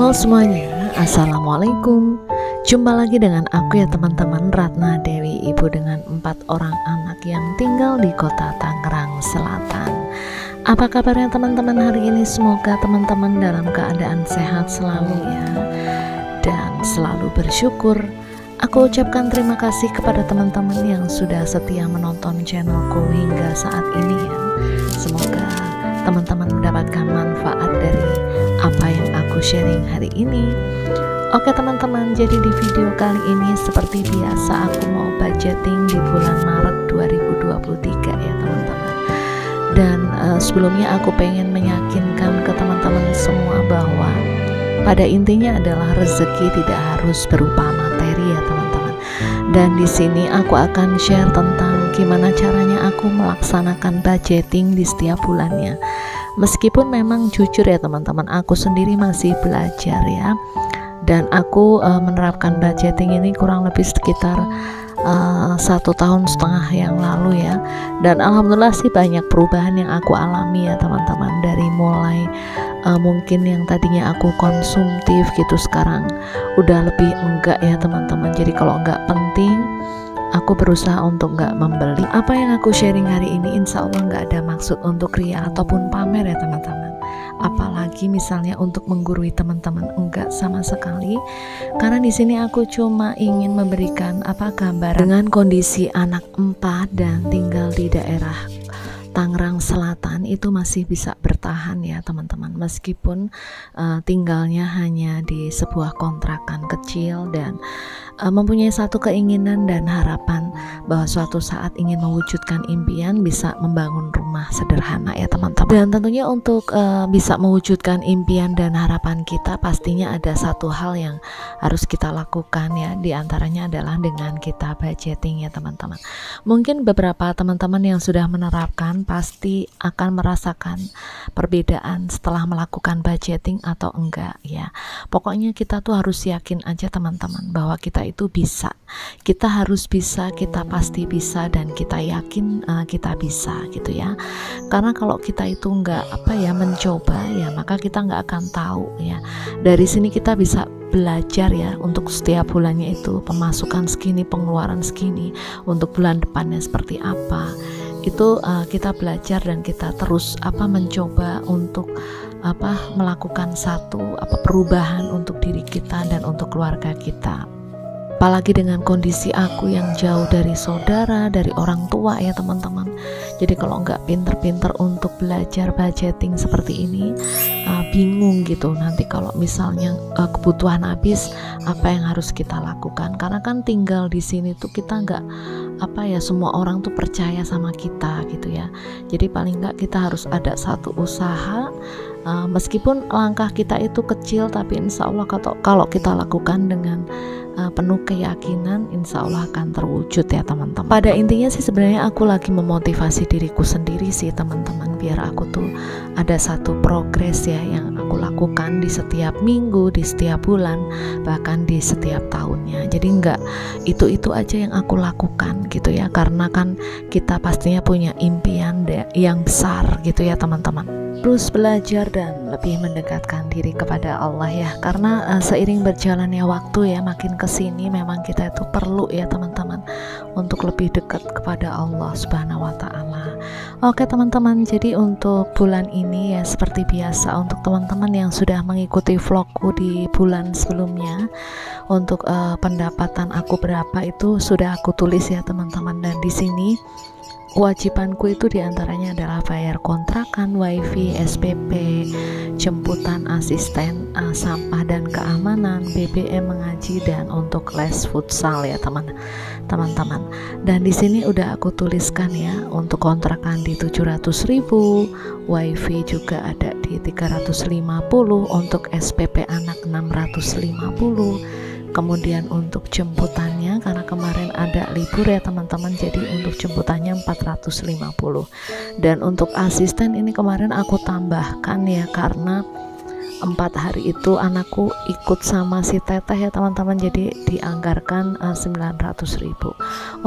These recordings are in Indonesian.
Halo semuanya, Assalamualaikum. Jumpa lagi dengan aku ya teman-teman, Ratna Dewi, ibu dengan 4 orang anak yang tinggal di kota Tangerang Selatan. Apa kabarnya teman-teman hari ini? Semoga teman-teman dalam keadaan sehat selalu ya, dan selalu bersyukur. Aku ucapkan terima kasih kepada teman-teman yang sudah setia menonton channelku hingga saat ini ya. Semoga teman-teman mendapatkan manfaat dari apa yang aku sharing hari ini. Oke teman-teman, jadi di video kali ini seperti biasa aku mau budgeting di bulan Maret 2023 ya teman-teman. Dan sebelumnya aku pengen meyakinkan ke teman-teman semua bahwa pada intinya adalah rezeki tidak harus berupa materi ya teman-teman. Dan di sini aku akan share tentang gimana caranya aku melaksanakan budgeting di setiap bulannya. Meskipun memang jujur ya teman-teman, aku sendiri masih belajar ya. Dan aku menerapkan budgeting ini kurang lebih sekitar 1,5 tahun yang lalu ya. Dan alhamdulillah sih banyak perubahan yang aku alami ya teman-teman. Dari mulai mungkin yang tadinya aku konsumtif gitu, sekarang udah lebih enggak ya teman-teman. Jadi kalau enggak penting, aku berusaha untuk nggak membeli. Apa yang aku sharing hari ini insya Allah nggak ada maksud untuk ria ataupun pamer ya teman-teman. Apalagi misalnya untuk menggurui teman-teman, enggak sama sekali. Karena di sini aku cuma ingin memberikan gambaran dengan kondisi anak 4 dan tinggal di daerah Tangerang Selatan itu masih bisa bertahan ya teman-teman, meskipun tinggalnya hanya di sebuah kontrakan kecil dan mempunyai satu keinginan dan harapan bahwa suatu saat ingin mewujudkan impian bisa membangun rumah sederhana ya teman-teman. Dan tentunya untuk bisa mewujudkan impian dan harapan kita, pastinya ada satu hal yang harus kita lakukan ya, diantaranya adalah dengan kita budgeting ya teman-teman. Mungkin beberapa teman-teman yang sudah menerapkan pasti akan merasakan perbedaan setelah melakukan budgeting atau enggak ya. Pokoknya kita tuh harus yakin aja teman-teman bahwa kita itu bisa, kita harus bisa, kita pasti bisa, dan kita yakin kita bisa gitu ya. Karena kalau kita itu enggak mencoba ya, maka kita enggak akan tahu ya. Dari sini kita bisa belajar ya, untuk setiap bulannya itu pemasukan segini, pengeluaran segini, untuk bulan depannya seperti apa. Itu kita belajar dan kita terus mencoba untuk melakukan satu perubahan untuk diri kita dan untuk keluarga kita. Apalagi dengan kondisi aku yang jauh dari saudara, dari orang tua ya teman-teman. Jadi kalau nggak pinter-pinter untuk belajar budgeting seperti ini, bingung gitu nanti kalau misalnya kebutuhan habis, apa yang harus kita lakukan. Karena kan tinggal di sini tuh kita nggak semua orang tuh percaya sama kita gitu ya. Jadi paling nggak kita harus ada satu usaha, meskipun langkah kita itu kecil, tapi insya Allah kalau kita lakukan dengan penuh keyakinan, insya Allah akan terwujud ya teman-teman. Pada intinya sih sebenarnya aku lagi memotivasi diriku sendiri sih teman-teman, biar aku tuh ada satu progres ya yang aku lakukan di setiap minggu, di setiap bulan, bahkan di setiap tahunnya. Jadi enggak itu aja yang aku lakukan gitu ya, karena kan kita pastinya punya impian yang besar gitu ya teman-teman. Terus belajar dan lebih mendekatkan diri kepada Allah ya, karena seiring berjalannya waktu ya, makin kesini memang kita itu perlu ya teman-teman untuk lebih dekat kepada Allah Subhanahu wa Ta'ala. Oke teman-teman, jadi untuk bulan ini ya seperti biasa, untuk teman-teman yang sudah mengikuti vlogku di bulan sebelumnya, untuk pendapatan aku berapa itu sudah aku tulis ya teman-teman. Dan di sini kewajibanku itu diantaranya adalah bayar kontrakan, wifi, SPP, jemputan asisten sampah dan keamanan, BBM mengaji, dan untuk les futsal ya teman-teman. Dan di sini udah aku tuliskan ya, untuk kontrakan di 700.000, wifi juga ada di 350, untuk SPP anak 650. Kemudian untuk jemputannya, karena kemarin ada libur ya teman-teman, jadi untuk jemputannya 450. Dan untuk asisten ini kemarin aku tambahkan ya, karena 4 hari itu anakku ikut sama si teteh ya teman-teman, jadi dianggarkan 900.000.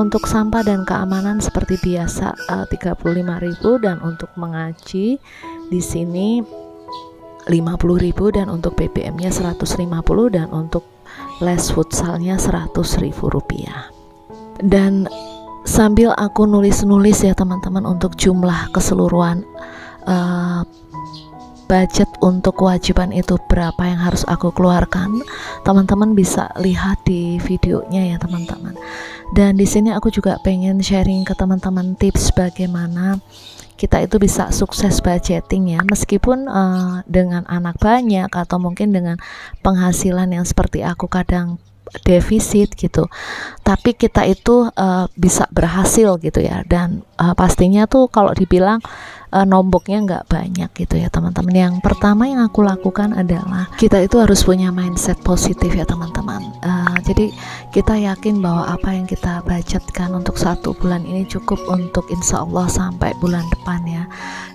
Untuk sampah dan keamanan seperti biasa 35.000, dan untuk mengaji di sini 50.000 dan untuk BBM-nya 150 dan untuk les futsalnya 100.000 rupiah. Dan sambil aku nulis-nulis ya teman-teman untuk jumlah keseluruhan budget untuk kewajiban itu berapa yang harus aku keluarkan, teman-teman bisa lihat di videonya ya teman-teman. Dan di sini aku juga pengen sharing ke teman-teman tips bagaimana kita itu bisa sukses budgeting ya, meskipun dengan anak banyak atau mungkin dengan penghasilan yang seperti aku kadang defisit gitu, tapi kita itu bisa berhasil gitu ya. Dan pastinya tuh kalau dibilang nomboknya nggak banyak gitu ya teman-teman. Yang pertama yang aku lakukan adalah kita itu harus punya mindset positif ya teman-teman. Jadi kita yakin bahwa apa yang kita budgetkan untuk 1 bulan ini cukup untuk insya Allah sampai bulan depan ya.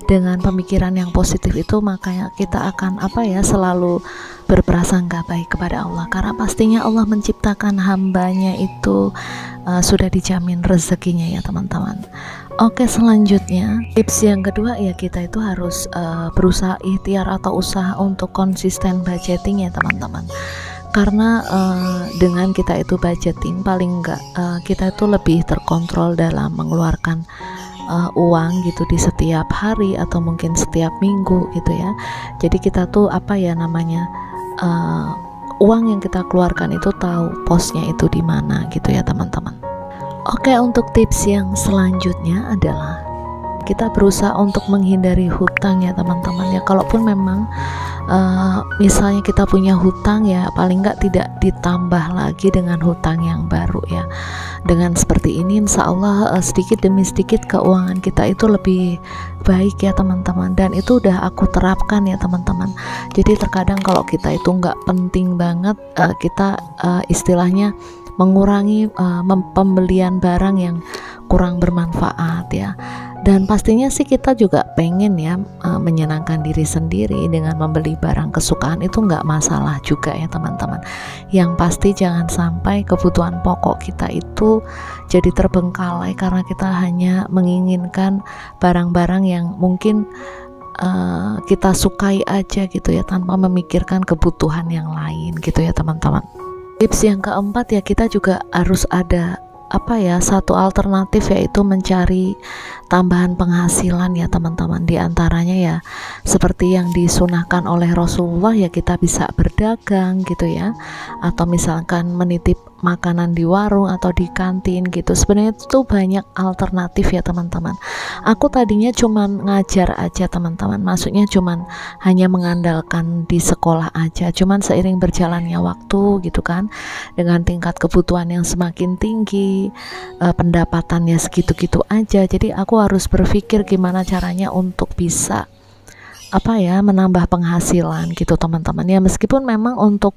Dengan pemikiran yang positif itu makanya kita akan selalu berprasangka baik kepada Allah, karena pastinya Allah menciptakan hambanya itu sudah dijamin rezekinya ya teman-teman. Oke, selanjutnya tips yang kedua ya, kita itu harus berusaha ikhtiar atau usaha untuk konsisten budgeting ya teman-teman. Karena dengan kita itu budgeting paling enggak kita itu lebih terkontrol dalam mengeluarkan uang gitu di setiap hari atau mungkin setiap minggu gitu ya. Jadi kita tuh uang yang kita keluarkan itu tahu posnya itu di mana gitu ya teman-teman. Oke, untuk tips yang selanjutnya adalah kita berusaha untuk menghindari hutang ya teman-teman ya. Kalaupun memang misalnya kita punya hutang ya, paling nggak tidak ditambah lagi dengan hutang yang baru ya. Dengan seperti ini insya Allah sedikit demi sedikit keuangan kita itu lebih baik ya teman-teman. Dan itu udah aku terapkan ya teman-teman. Jadi terkadang kalau kita itu nggak penting banget, kita istilahnya mengurangi pembelian barang yang kurang bermanfaat ya. Dan pastinya sih kita juga pengen ya menyenangkan diri sendiri dengan membeli barang kesukaan, itu nggak masalah juga ya teman-teman. Yang pasti jangan sampai kebutuhan pokok kita itu jadi terbengkalai karena kita hanya menginginkan barang-barang yang mungkin kita sukai aja gitu ya, tanpa memikirkan kebutuhan yang lain gitu ya teman-teman. Tips yang keempat ya, kita juga harus ada satu alternatif, yaitu mencari tambahan penghasilan ya teman-teman. Di antaranya ya seperti yang disunahkan oleh Rasulullah ya, kita bisa berdagang gitu ya, atau misalkan menitip makanan di warung atau di kantin gitu. Sebenarnya itu banyak alternatif ya teman-teman. Aku tadinya cuman ngajar aja teman-teman, maksudnya cuman hanya mengandalkan di sekolah aja. Cuman seiring berjalannya waktu gitu kan, dengan tingkat kebutuhan yang semakin tinggi, pendapatannya segitu-gitu aja, jadi aku harus berpikir gimana caranya untuk bisa menambah penghasilan gitu teman-teman ya. Meskipun memang untuk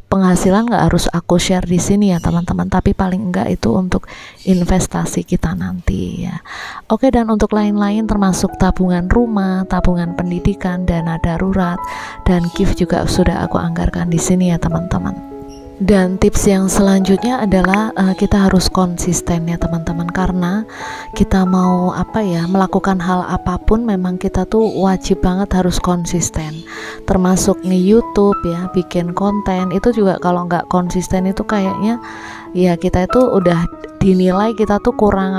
penghasilan nggak harus aku share di sini ya teman-teman, tapi paling enggak itu untuk investasi kita nanti ya. Oke, dan untuk lain-lain termasuk tabungan rumah, tabungan pendidikan, dana darurat, dan gift juga sudah aku anggarkan di sini ya teman-teman. Dan tips yang selanjutnya adalah kita harus konsisten ya teman-teman, karena kita mau melakukan hal apapun memang kita tuh wajib banget harus konsisten, termasuk nge-YouTube ya, bikin konten itu juga kalau nggak konsisten itu kayaknya ya kita itu udah dinilai kita tuh kurang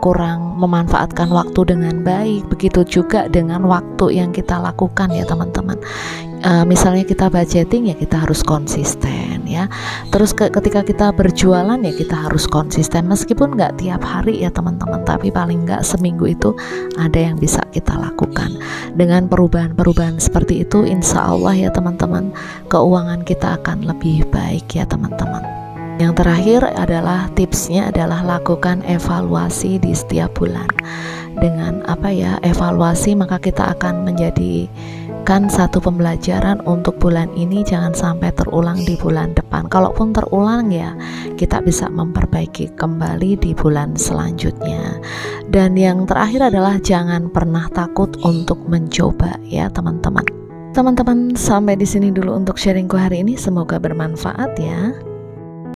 kurang memanfaatkan waktu dengan baik. Begitu juga dengan waktu yang kita lakukan ya teman-teman. Misalnya kita budgeting ya kita harus konsisten ya. Terus ketika kita berjualan ya kita harus konsisten, meskipun nggak tiap hari ya teman-teman, tapi paling nggak seminggu itu ada yang bisa kita lakukan. Dengan perubahan-perubahan seperti itu insya Allah ya teman-teman, keuangan kita akan lebih baik ya teman-teman. Yang terakhir adalah tipsnya adalah lakukan evaluasi di setiap bulan. Dengan evaluasi, maka kita akan menjadikan satu pembelajaran untuk bulan ini jangan sampai terulang di bulan depan. Kalaupun terulang ya kita bisa memperbaiki kembali di bulan selanjutnya. Dan yang terakhir adalah jangan pernah takut untuk mencoba ya teman-teman. Teman-teman, sampai di sini dulu untuk sharingku hari ini, semoga bermanfaat ya.